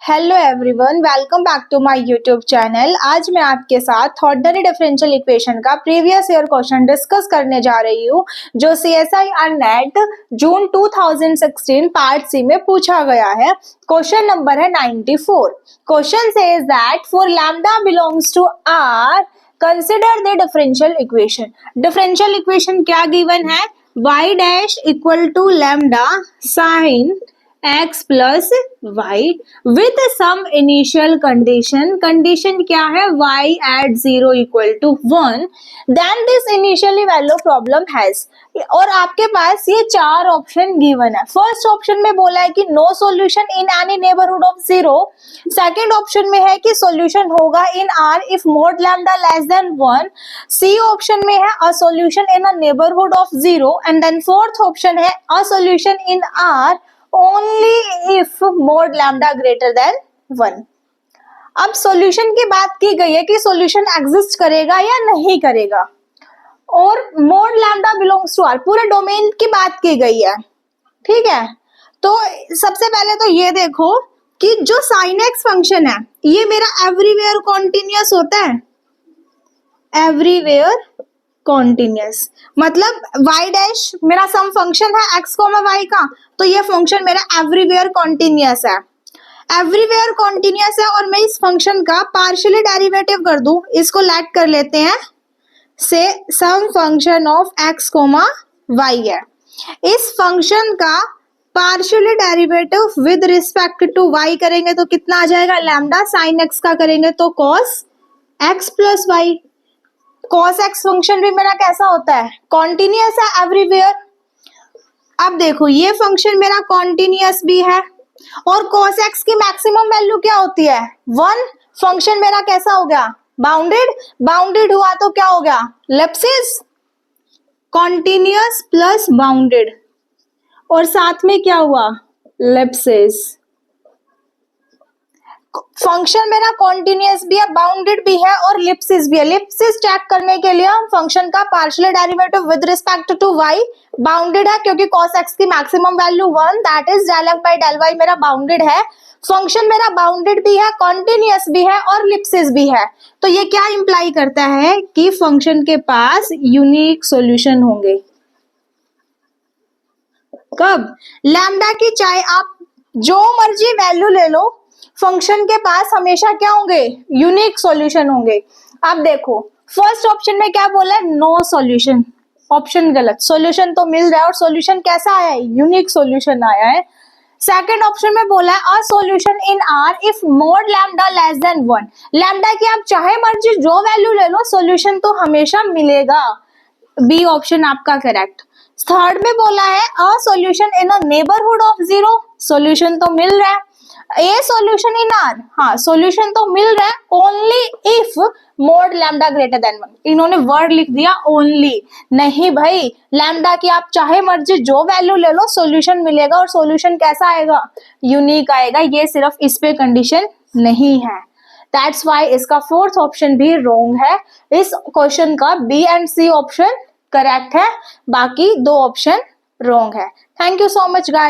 Hello everyone, welcome back to my YouTube channel. आज मैं आपके साथ ऑर्डिनरी डिफरेंशियल इक्वेशन का प्रीवियस ईयर क्वेश्चन डिस्कस करने जा रही हूँ, जो CSIR NET June 2016 part C में पूछा गया है। क्वेश्चन नंबर है 94। Question says that for lambda belongs to R consider the differential equation. Differential equation क्या गिवन है? y dash equal to lambda sine x plus y with some initial condition. Condition क्या है? y at 0 equal to 1 then this initially value problem has. और आपके पास ये चार option given है। फर्स्ट ऑप्शन में बोला है कि no solution in any neighbourhood of 0। Second option में है कि सॉल्यूशन होगा in R if mod lambda less than 1। C option में है a solution in a neighbourhood of 0 and then fourth option है a solution in R only if mod lambda greater than 1। अब solution की बात की गई है कि सॉल्यूशन एग्जिस्ट करेगा या नहीं करेगा, और mod lambda belongs to R, पूरे डोमेन की बात की गई है। ठीक है, तो सबसे पहले तो ये देखो कि जो साइन एक्स फंक्शन है ये मेरा एवरीवेयर कॉन्टिन्यूअस होता है। एवरीवेयर कॉन्टिन्यूअस मतलब y डैश मेरा सम फंक्शन है x कोमा y का, तो ये फंक्शन मेरा एवरीवेयर कॉन्टिन्यूअस है। एवरीवेयर कॉन्टिन्यूअस है और मैं इस फंक्शन का पार्शियली डेरिवेटिव कर दूं, इसको लेट कर लेते हैं say some function of x comma y है। इस फंक्शन का partially derivative with respect to y करेंगे तो कितना आ जाएगा? लैम्डा साइन x का करेंगे तो cos x plus y. cos x function भी मेरा कैसा होता है? कॉन्टिन्यूअस है एवरीवेयर। अब देखो ये फंक्शन मेरा कॉन्टिन्यूअस भी है और cos x की मैक्सिमम वैल्यू क्या होती है? 1। फंक्शन मेरा कैसा हो गया? बाउंडेड। बाउंडेड हुआ तो क्या हो गया? एलिप्सिस। कॉन्टिन्यूअस प्लस बाउंडेड और साथ में क्या हुआ? एलिप्सिस। फंक्शन मेरा कॉन्टिन्यूअस भी है, बाउंडेड भी है और एलिप्सिस भी है। एलिप्सिस चेक करने के लिए हम फंक्शन का partial derivative with respect to y, bounded है क्योंकि cos x की maximum value 1, that is del f by del y मेरा बाउंडेड है। फंक्शन मेरा बाउंडेड भी है, कॉन्टिन्यूअस भी है और एलिप्सिस भी है। तो ये क्या इंप्लाई करता है कि फंक्शन के पास यूनिक सॉल्यूशन होंगे। कब? लैम्डा की चाहे आप जो मर्जी वैल्यू ले लो, फंक्शन के पास हमेशा क्या होंगे? यूनिक सॉल्यूशन होंगे। अब देखो फर्स्ट ऑप्शन में क्या बोला है? No solution. ऑप्शन गलत, सॉल्यूशन तो मिल रहा है और सॉल्यूशन कैसा आया है? यूनिक सॉल्यूशन आया है। सेकंड ऑप्शन में बोला है a solution in R if mod lambda less than 1। Lambda की आप चाहे मर्जी जो वैल्यू ले लो, सॉल्यूशन तो हमेशा मिलेगा। बी ऑप्शन आपका करेक्ट। थर्ड में बोला है a solution in a neighbourhood of 0। Solution तो मिल रहा है। ए सॉल्यूशन इन आर, हाँ सॉल्यूशन तो मिल रहा है only if mod lambda greater than 1। इन्होंने वर्ड लिख दिया ओनली। नहीं भाई, लैम्डा की आप चाहे मर्जी जो वैल्यू ले लो, सॉल्यूशन मिलेगा और सॉल्यूशन कैसा आएगा? यूनिक आएगा। ये सिर्फ इस पे कंडीशन नहीं है। दैट्स वाई इसका फोर्थ ऑप्शन भी रॉन्ग है। इस क्वेश्चन का B and C option correct है, बाकी दो ऑप्शन रॉन्ग है। Thank you so much guys.